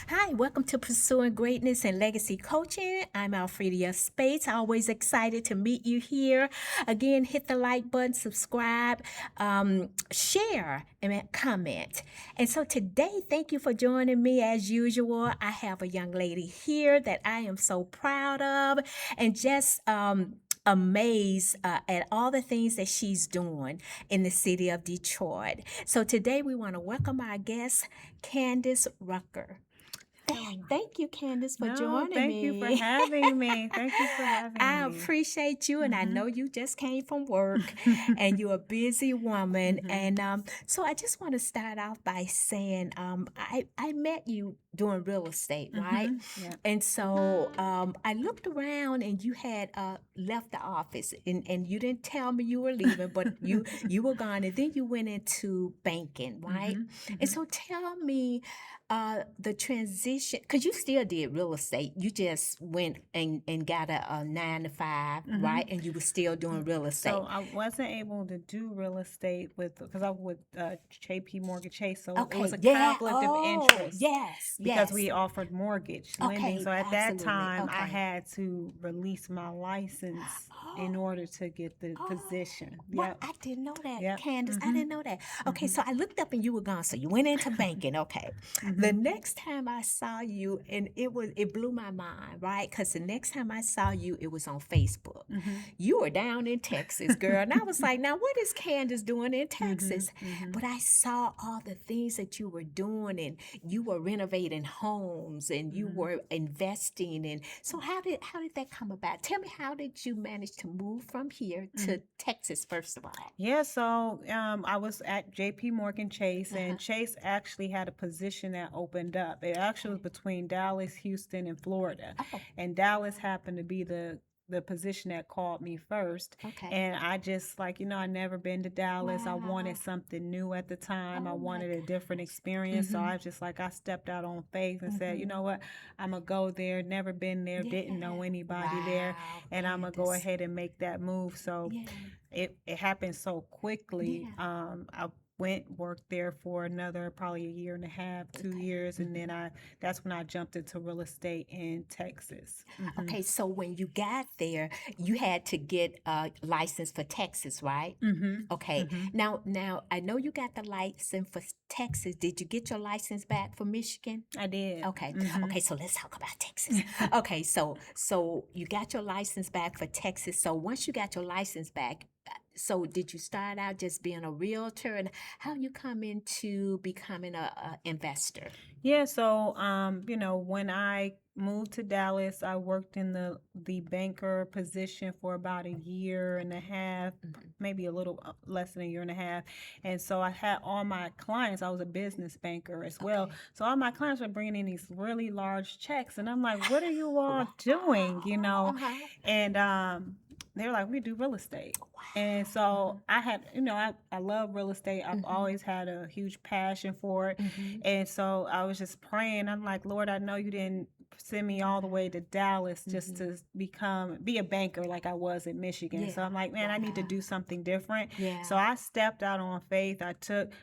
Hi, welcome to Pursuing Greatness and Legacy Coaching. I'm Alfredia Spates. Always excited to meet you here. Again, hit the like button, subscribe, share, and comment. And so today, thank you for joining me as usual. I have a young lady here that I am so proud of and just amazed at all the things that she's doing in the city of Detroit. So today we want to welcome our guest, Candace Rucker. Hello. Thank you, Candace, for No, joining thank you for me. having me. Thank you for having I me. appreciate you, and I Mhm. know you just came from work and you're a busy woman. Mhm. And so I just want to start off by saying I met you doing real estate, right? Mhm. Yeah. And so I looked around and you had left the office and you didn't tell me you were leaving, but you were gone. And then you went into banking, right? Mhm. And Mhm. so tell me the transition, because you still did real estate. You just went and got a 9 to 5, right? Mhm. And you were still doing real So estate. I wasn't able to do real estate because I was with JP Morgan Chase. So it was Okay, a yeah. conflict of Oh, interest yes, because yes. we offered mortgage lending. Okay, So at that absolutely. time, I Okay. had to release my license in Oh, order to get the oh. position. What? Yep. I didn't know that, Yep. Candace. I Mhm. didn't know that. Okay, Mhm. so I looked up and you were gone. So you went into banking. Okay. The Mhm. next time I saw you, and it blew my mind, right? Because the next time I saw you, it was on Facebook. Mhm. You were down in Texas, girl. And I was like, now what is Candace doing in Mhm. Texas? Mhm. But I saw all the things that you were doing, and you were renovating homes and you Mhm. were investing. And so how did that come about? Tell me, how did you manage to move from here to Mhm. Texas, first of all? Yeah, so I was at JP Morgan Chase, Uh-huh. and Chase actually had a position that opened up. It actually was Okay. between Dallas, Houston, and Florida. Oh, And Dallas happened to be the position that called me first. okay. And I just like, I never been to Dallas. I wanted Wow. something new at the time. I Oh my wanted a different gosh. experience. So Mm-hmm. I just like I stepped out on faith and said, you Mm-hmm. know what? I'm gonna go there. Never been there, didn't Yeah. know anybody there, Wow, and I'm gonna go Candace. ahead and make that move. So Yeah. it happened so quickly. Yeah. I went worked there for another probably a year and a half, 2 years, and then Okay. that's when I jumped into real estate in Texas. Okay, so when you got there, you had to get a license for Texas, right? Mhm. Okay. Mhm. Now I know you got the license for Texas. Did you get your license back for Michigan? I did. Okay. Mhm. Okay, so let's talk about Texas. Okay, so you got your license back for Texas. So once you got your license back, so did you start out just being a realtor, and how you come into becoming a investor? Yeah, so when I moved to Dallas, I worked in the banker position for about a year and a half, Mhm. maybe a little less than a year and a half. And so I had all my clients, I was a business banker as well. Okay. So all my clients were bringing in these really large checks, and I'm like, "What are you all doing?" Wow. Uh-huh. And they were like, "We do real estate." And Wow. so I had, I love real estate. I've Mm-hmm. always had a huge passion for it. Mm-hmm. And so I was just praying. I'm like, Lord, I know you didn't send me all the way to Dallas just Mm-hmm. to be a banker like I was in Michigan. So Yeah. I'm like, man, I need to Wow. do something different. Yeah. So I stepped out on faith. I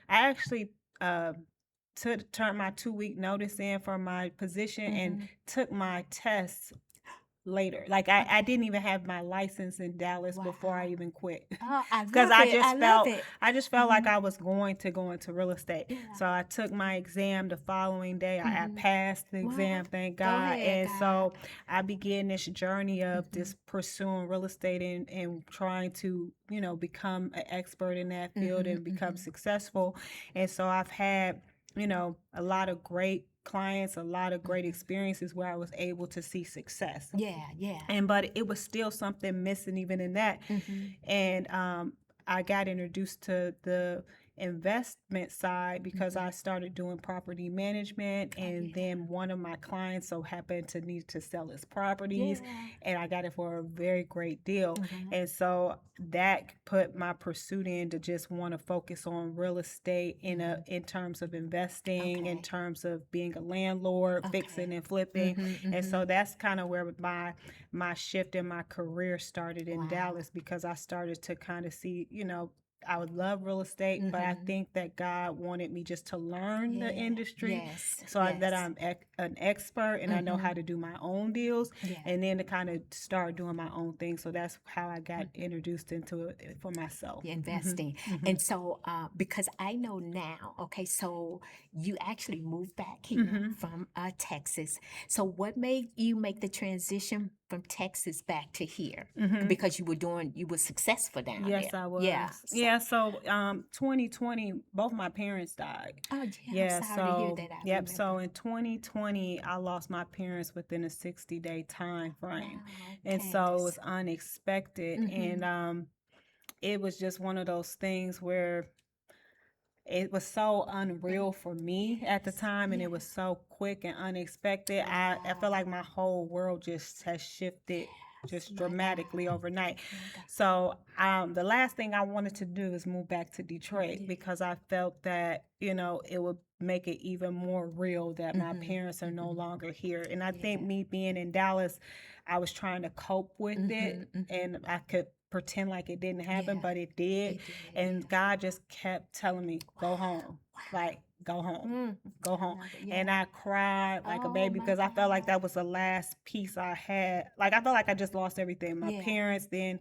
actually, uh, turned my 2 week notice in for my position and Mm-hmm. took my tests later. Like I Okay. didn't even have my license in Dallas before I Wow. even quit. Oh, I Because love it. I love it. I just felt like Mm-hmm. I was going to go into real estate. Yeah. So I took my exam the following day. I Mm-hmm. passed the Wow. exam, thank Go God. ahead, And God. so I began this journey of Mm-hmm. just pursuing real estate and trying to, become an expert in that field Mm-hmm. and become Mm-hmm. successful. And so I've had, a lot of great clients, a lot of great Mm-hmm. experiences where I was able to see success. Yeah. Yeah. And but it was still something missing even in that. Mm-hmm. And I got introduced to the investment side because Mm-hmm. I started doing property management, Oh and yeah. then one of my clients so happened to need to sell his properties, Yeah. and I got it for a very great deal. Mm-hmm. And so that put my pursuit in to just want to focus on real estate Mm-hmm. in terms of investing, in Okay. terms of being a landlord, Okay. fixing and flipping. Mm-hmm. And Mm-hmm. so that's kind of where my shift in my career started in Wow. Dallas, because I started to kind of see, I would love real estate, but I Mm-hmm. think that God wanted me just to learn the Yeah. industry Yes. that Yes. I'm an expert and I know Mm-hmm. how to do my own deals, Yeah. and then to kind of start doing my own thing. So that's how I got introduced into it for myself. Investing. And so, because I know now, okay, so you actually moved back here from Texas. So, what made you make the transition from Texas back to here? Because you were successful down Yes, there. I Yeah. was. So, Yeah, so 2020, both my parents died. oh, yeah, I'm Yeah, sorry to hear so that. I yep, so remember. in 2020, I lost my parents within a 60-day time frame. Wow, And so it Candace. was unexpected, Mm-hmm. and it was just one of those things where it was so unreal for me at the Yes. time, and it was Yes. so quick and unexpected. I feel Wow. like my whole world just has shifted Yes. just My dramatically God. overnight. My God. So the last thing I wanted to do is move back to Detroit Yeah. because I felt that, it would make it even more real that my Mm-hmm. parents are no Mm-hmm. longer here. And I think Yeah. me being in Dallas, I was trying to cope with Mm-hmm. it, Mm-hmm. and I could pretend like it didn't happen, Yeah. but it did. It did. Yeah. And God just kept telling me, go home. Like, go home. Mm, Go I home. love it. And Yeah. I cried like a Oh baby my because I felt like God. that was the last piece I had. Like, I felt like I just lost everything. My Yeah. parents, then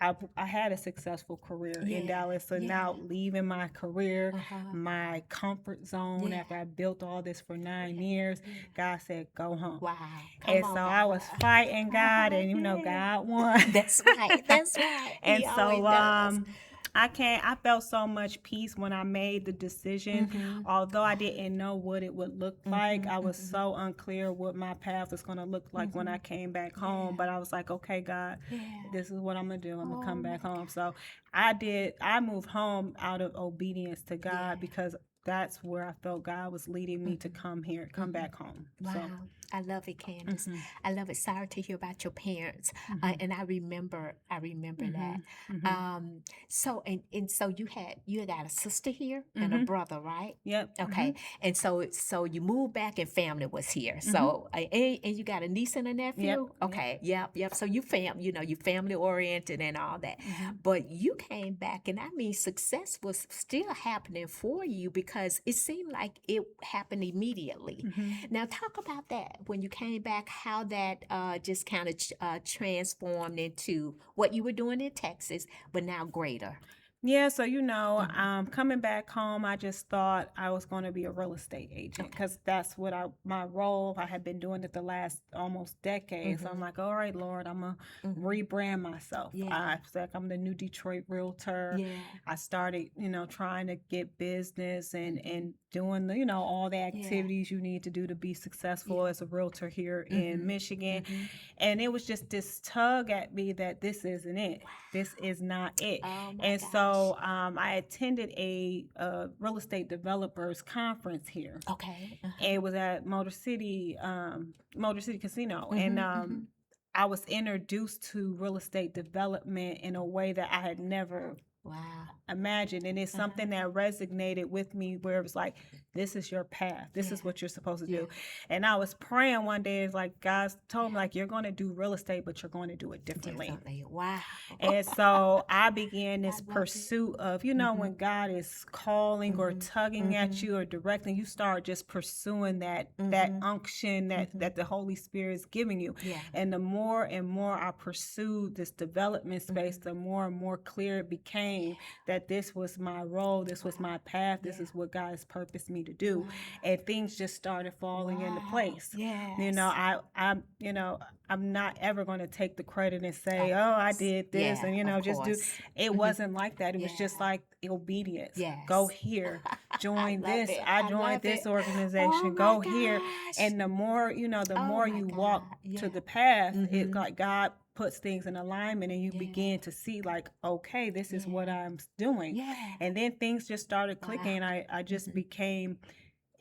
I had a successful career in Yeah. Dallas. So Yeah. now leaving my career, Uh-huh. my comfort zone Yeah. after I built all this for 9 years, Yeah. God said, go home. Wow. Come And on, so God. I was fighting God, Uh-huh. and Yeah. God won. That's right. That's right. And He always so does. I felt so much peace when I made the decision. Mm-hmm. Although I didn't know what it would look like, Mm-hmm. I was Mm-hmm. so unclear what my path was going to look like when Mm-hmm. I came back Yeah. home. But I was like, okay, God, Yeah. this is what I'm going to do. I'm going to Oh come my back home. God. So I moved home out of obedience to Yeah. God because that's where I felt God was leading me to come here, come Mm-hmm. back home. Wow. So, I love it, Candace. mhm, I love it. Sorry to hear about your parents. mhm, And I remember that. mhm, mhm, And so you had got a sister here and a mhm. brother, right? Yep. Okay. Mhm, And so you moved back and family was here. mhm. So and you got a niece and a Yep. nephew? Yep. Okay. Yep. So you family oriented and all that. Mhm. But you came back and I mean success was still happening for you because it seemed like it happened immediately. Mhm. Now, talk about that when you came back, how that just kind of transformed into what you were doing in Texas, but now greater. Yeah, so Hmm. coming back home, I just thought I was going to be a real estate agent Okay. because that's what my role. I had been doing it the last almost decade. So I'm Hmm. like, all right, Lord, I'm gonna Hmm. rebrand myself. Yeah. I was like, I'm the new Detroit realtor. Yeah. I started, trying to get business and Hmm. and doing all the Yeah. activities you need to do to be successful Yeah. as a realtor here in Hmm. Michigan. Hmm. And it was just this tug at me that this isn't it. This is not it. Oh my And gosh. so I attended a real estate developers conference here. Okay. It was at Motor City Casino. And Hmm. Hmm. I was introduced to real estate development in a way that I had never Wow. imagined. And it's something that resonated with me where it was like, this is your path. This is Yeah. what you're supposed to Yeah. do. And I was praying one day, it's like God told me, Yeah. like, you're going to do real estate, but you're going to do it differently. Differently. Wow. And so I began I this love it. pursuit of, Hmm. when God is calling or Hmm. tugging at Hmm. you or directing, you start just pursuing that Hmm. unction that the Holy Spirit is giving you. Yeah. And the more and more I pursued this development space, the more and more clear it became that this was my role, this was my path, this is what God has purposed me to do. Wow. And things just started falling into Wow. place. Yes. I'm not ever going to take the credit and say, Of oh, I course. did this, Yeah, and of just do. course. It Hmm. wasn't like that. It was just Yeah. like obedience. Yes. Go here, I join love this. it. I I joined love this it. Oh organization. my Go here, gosh. and the more the Oh more my you God. walk Yeah. to the path, it Mm-hmm. like God puts things in alignment, and you Yeah. begin to see like, okay, this is what Yeah. I'm doing, Yeah. and then things just started clicking. Wow. I just Mm-hmm. became.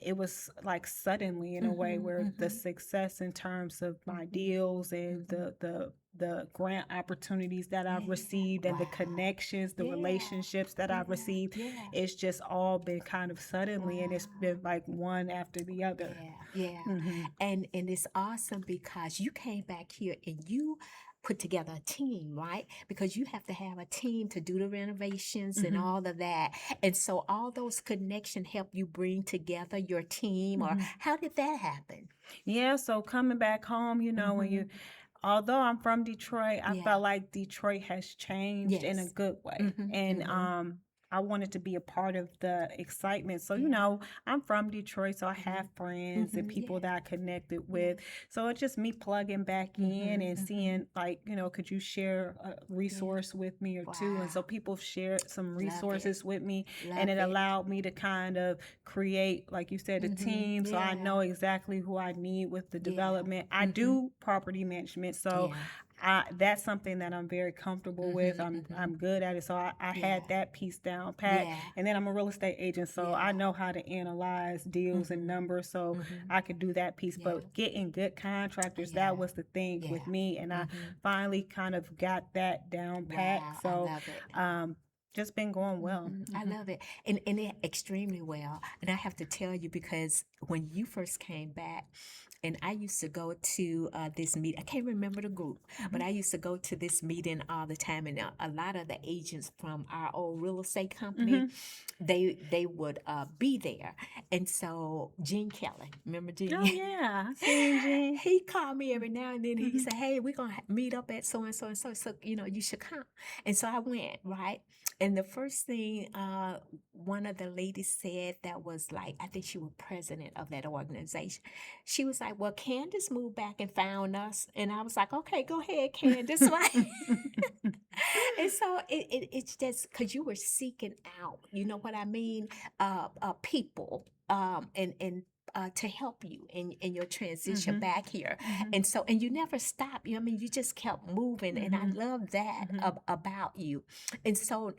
It was like suddenly in a way Mm-hmm. where the Mm-hmm. success in terms of my Mm-hmm. deals and Mm-hmm. the grant opportunities that I've Yeah. received and the Wow. connections, the Yeah. relationships that I've Yeah. received, Yeah. it's just all been kind of suddenly, and it's Wow. been like one after the other. Yeah. Yeah. Hmm. And it's awesome because you came back here and you put together a team, right? Because you have to have a team to do the renovations and Mhm. all of that. And so all those connections help you bring together your team, or Mhm. how did that happen? Yeah, so coming back home, when you Hmm. although I'm from Detroit, I Yeah. felt like Detroit has changed in a Yes. good way. Hmm. And Hmm. I wanted to be a part of the excitement. So, Yeah. I'm from Detroit, so I have Hmm. friends and Hmm. people Yeah. that I connected Yeah. with. So it's just me plugging back in Hmm. and Hmm. seeing, like, could you share a Yeah. resource with me or two? And so Wow. people shared some Love it. resources with me, and Love it it. allowed me to kind of create, like you said, a Hmm. team. So I Yeah. know exactly who I need with the Yeah. development. I Hmm. do property management. So Yeah. that's something that I'm very comfortable with. Hmm. I'm Hmm. good at it. So I had Yeah. that piece down pat. Yeah. And then I'm a real estate agent, so I Yeah. know how to analyze deals and Hmm. numbers. So Hmm. I could do that piece. Yeah. But getting good contractors, that Yeah. was the thing with Yeah. me. And I Hmm. finally kind of got that down pat. Wow. I So love it. just been going well. I love it. And it extremely well. And I have to tell you, because when you first came back, and I used to go to this meet, I can't remember the group, but I used to go to this meeting all the time. And a lot of the agents from our old real estate company, Hmm. they would be there. And so Gene Kelly, remember Oh, Gene? yeah. I seen Jean. He called me every now and then. He Hmm. said, "Hey, we're gonna meet up at so and so and so. So you should come." And so I went, right. And the first thing one of the ladies said, that was like, I think she was president of that organization. She was like, "Well, Candace moved back and found us," and I was like, "Okay, go ahead, Candace." Right. And so it's just because you were seeking out, you know what I mean, people, and to help you in your transition Hmm. back here. Hmm. And so, and you never stopped. I mean, you just kept moving, and I Hmm. love that Hmm. about you. And so,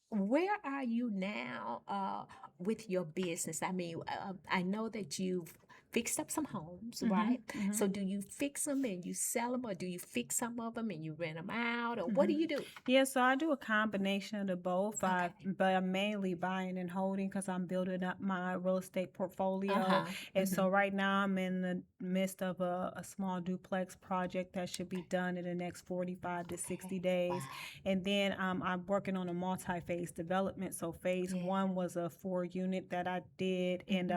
where are you now with your business? I mean, I know that you've fixed up some homes, Hmm. right? So, do you fix them and you sell them, or do you fix some of them and you rent them out, or what Hmm. do you do? Yeah, so I do a combination of the both. Okay. But I'm mainly buying and holding because I'm building up my real estate Uh portfolio. huh. And so right now I'm in the midst of a small duplex project that should be done in the next 45 to 60 Okay. days. Wow. And then I'm working on a multi-phase development. So phase Yeah. one was a 4 unit that I did, and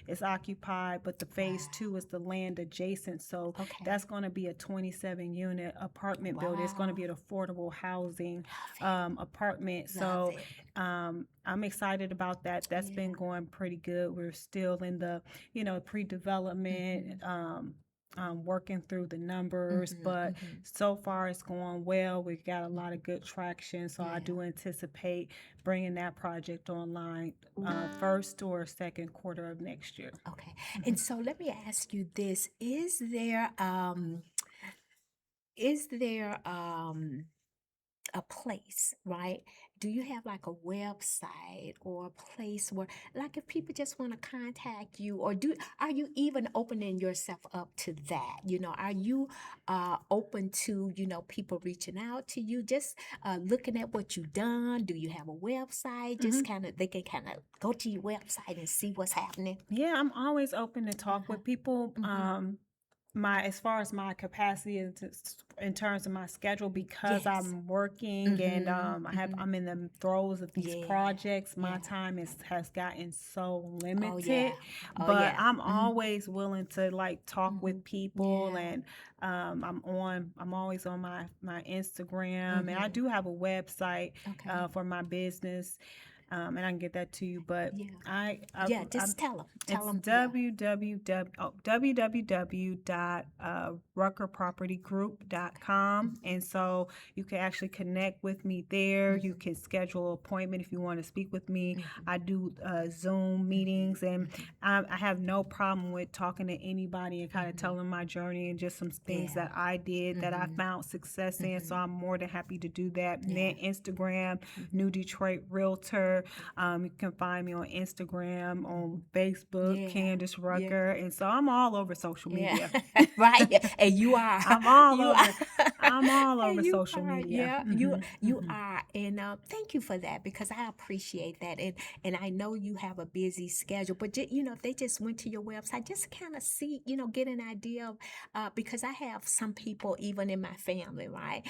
it's occupied, but the phase Wow. two is the land adjacent. So Okay. that's going to be a 27-unit apartment building. It's going to Wow. be an affordable housing Love apartment. it. Love So it. I'm excited about that. That's been Yeah. going pretty good. We're still in the, pre-development. Working through the numbers, but so far it's going well. We've got a lot of good traction, so I Yeah. do anticipate bringing that project online first or second quarter of next year. Okay. And so let me ask you this. Is there a place, right? Do you have like a website or a place where, like, if people just want to contact you, or are you even opening yourself up to that? Are you open to, people reaching out to you, just looking at what you've done? Do you have a website? Just Mhm. kind of, they can kind of go to your website and see what's happening. Yeah, I'm always open to talk Uh-huh. with people. Hmm. My as far as my capacity in terms of my schedule, because Yes. I'm working and Hmm. Hmm. I'm in the throes of these Yeah. projects. My Yeah. time has gotten so Oh yeah. limited, Oh but yeah. I'm Hmm. always willing to like talk Hmm. with people, Yeah. and I'm always on my Instagram, and I Hmm. do have a website Okay. for my business, and I can get that to you. But Yeah. I Yeah, just tell them. Tell it's them. Yeah. www.ruckerpropertygroup.com. And so you can actually connect with me there. You can schedule an appointment if you want to speak with me. I do Zoom meetings, and I have no problem with talking to anybody and kind of telling my journey and just some things Yeah. that I did that I found success in. So I'm more than happy to do that. And then Instagram, New Detroit Realtor. Rucker. You can find me on Instagram, on Facebook, Yeah. Candace Yeah. Rucker. And so I'm all over social Yeah. media. Right. Yeah. And you are. I'm all You over. are. I'm all And over you social are. media. Yeah. Hmm. You Hmm. are. And thank you for that, because I appreciate that. And I know you have a busy schedule, but if they just went to your website, just kind of see, get an idea of, because I have some people even in my family, right,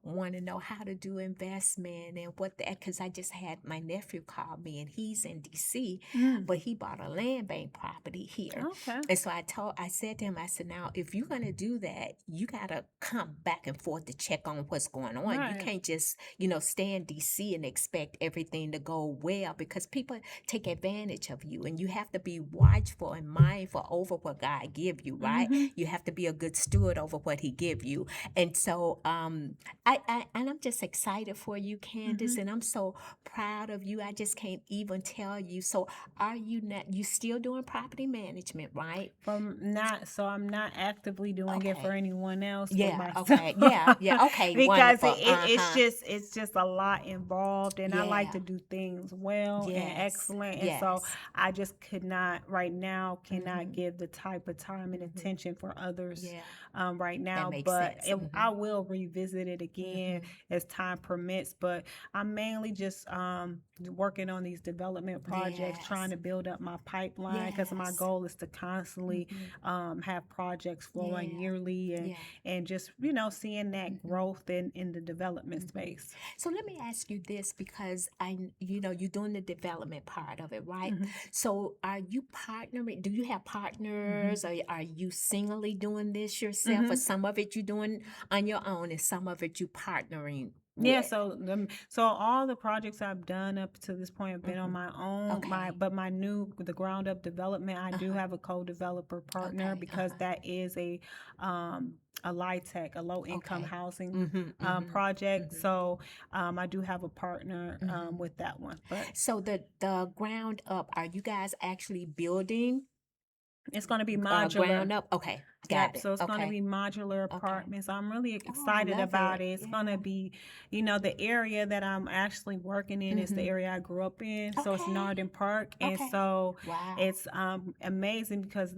want to know how to do investment and what that, because I just had my nephew call me, and he's in DC, Mm. but he bought a land bank property here. Okay. And so I said to him, I said, now, if you're going to do that, you got to come back and forth to check on what's going on. You Right. can't just, stay in DC and expect everything to go well, because people take advantage of you, and you have to be watchful and mindful over what God give you, right? Hmm. You have to be a good steward over what he give you. And so and I'm just excited for you, Candace, and I'm so proud of you. I just can't even tell you. So are you still doing property management, right? So I'm not actively doing it for Okay. anyone else but Yeah, myself. okay. Yeah, okay. Because Wonderful. it's Uh-huh. just a lot involved, and I like Yeah. to do things well and Yes. excellent. And so Yes. I just cannot Mhm. give the type of time and Mhm. attention for others Yeah. right That now. makes But sense. I will revisit it again Mhm. as time permits. But I'm mainly just working on these development projects, trying Yes. to build up my pipeline, because my Yes. goal is to constantly Mhm. have projects flowing Yeah. yearly, Yeah. and just seeing that growth in the development space. So let me ask you this, because you're doing the development part of it, right? Hmm. So are you partnering? Do you have Hmm. partners? Or are you singly doing this yourself? Or Hmm. some of it you're doing on your own, and some of it you partnering Yeah, with? so all the projects I've done up to this point have been on Hmm. my own. Okay. But the ground up development, I do Uh-huh. have a co-developer partner, Okay. because Uh-huh. that is a LIHTC, a low income Okay. housing Mm-hmm. project. Mm-hmm. So I do have a partner Mm-hmm. with that one. But So the ground up, are you guys actually building it's going to be modular. ground up? Okay. Got Yep, it. so it's going to Okay. be modular Okay. apartments. I'm really Oh, I excited love about it. it. It's going to Yeah. be, the area that I'm actually working in is the Mm-hmm. area I grew up in. So it's Okay. Northern Park. And Okay. so Wow. it's amazing, because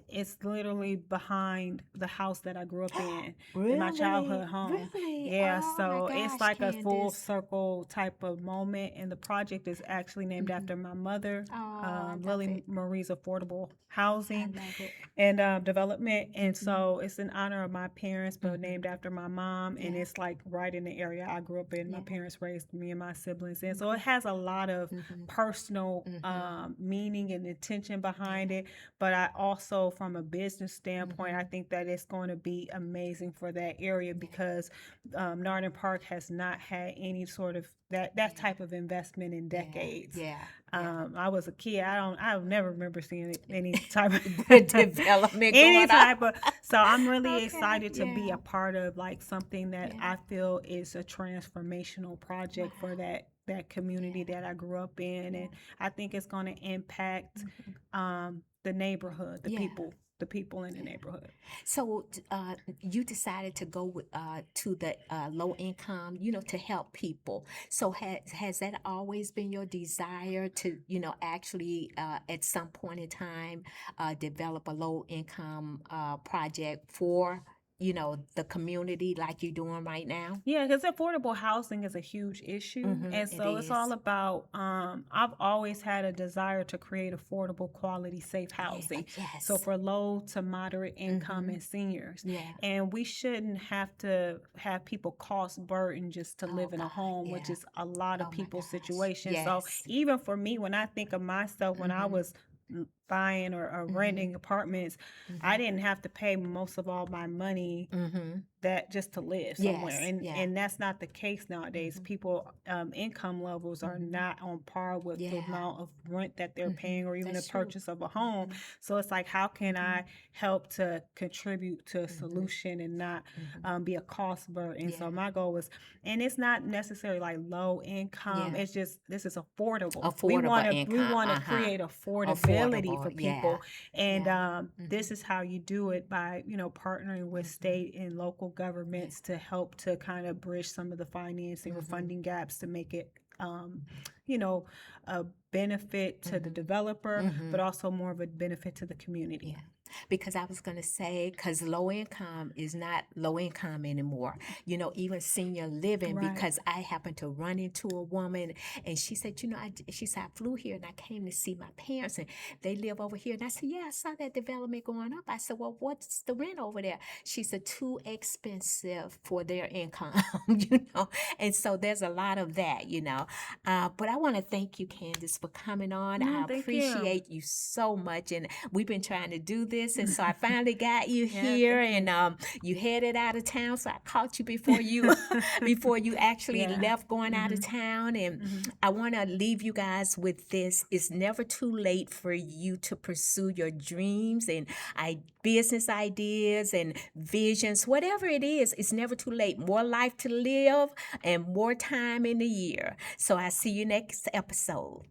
it's literally behind the house that I grew up in my childhood Really? home. Really? Yeah, Oh my so it's gosh, like a full Candace. circle type of moment. And the project is actually named Mm-hmm. after my mother, Oh, I love Lily it. Marie's Affordable I Housing love it. and development. And Mm-hmm. so it's in honor of my parents, but Mm-hmm. named after my mom. And Yeah. it's like right in the area I grew up in. My Yeah. parents raised me and my siblings. And so it has a lot of Mm-hmm. personal Mm-hmm. meaning and intention behind Yeah. it. But I also, from a business standpoint, I Mm-hmm. think that it's going to be amazing for that area, Yeah. because Northern Park has not had any sort of that Yeah. type of investment in Yeah. decades. Yeah. Yeah. I was a kid. I never remember seeing any type The of development any going on. type of. So I'm really Okay. excited to be Yeah. a part of like something that Yeah. I feel is a transformational project for Wow. that community Yeah. that I grew up in, Yeah. and I think it's going to impact Mm-hmm. the neighborhood, Yeah. the people in the Yeah. neighborhood. So you decided to go to the low income, to help people. So has that always been your desire to, actually at some point in time develop a low income project for, the community like you're doing right now? Yeah, because affordable housing is a huge issue. And It so it's all is. about, I've always had a desire to create affordable, quality, safe Yeah. housing. So Yes. for low to moderate income Mm-hmm. and seniors. Yeah. And we shouldn't have to have people cost burden just to Oh live in a God. home, which Yeah. is a lot of Oh my people's gosh. situation. So Yes. even for me, when I think of myself, when I Mm-hmm. was buying or Mm-hmm. renting apartments, I Mm-hmm. didn't have to pay most of all my money Mm-hmm. that just to live somewhere, Yes. Yeah. and that's not the case nowadays. Mm-hmm. People income levels are Mm-hmm. not on par with the Yeah. amount of rent that they're Mm-hmm. paying, or even the That's true. purchase of a home. Mm-hmm. So it's like, how can Mm-hmm. I help to contribute to a Mm-hmm. solution and not Mm-hmm. be a cost burden? Yeah. So my goal was, and it's not necessarily like low income, Yeah. it's just this is affordable. Affordable We income. want to Uh-huh. create affordability Affordable. for Yeah. people. And Yeah. this is how you do it, by partnering with state and local governments to help to kind of bridge some of the financing or funding gaps to make it you know, a benefit to the developer, but also more of a benefit to the community. Yeah. Because I was going to say, because low income is not low income anymore. You know, even senior living, Right. because I happened to run into a woman and she said, you know, she said, I flew here and I came to see my parents and they live over here. And I said, yeah, I saw that development going up. I said, well, what's the rent over there? She said, too expensive for their income, you know. And so there's a lot of that, you know. But I want to thank you, Candace, for coming on. No, I thank you. appreciate you so much. And we've been trying to do this. And so I finally got you Yeah, here thank and you headed out of town. So I caught you before you before you actually Yeah. left going out of town. And I want to leave you guys with this. It's never too late for you to pursue your dreams and business ideas and visions, whatever it is, it's never too late. More life to live and more time in the year. So I see you next episode.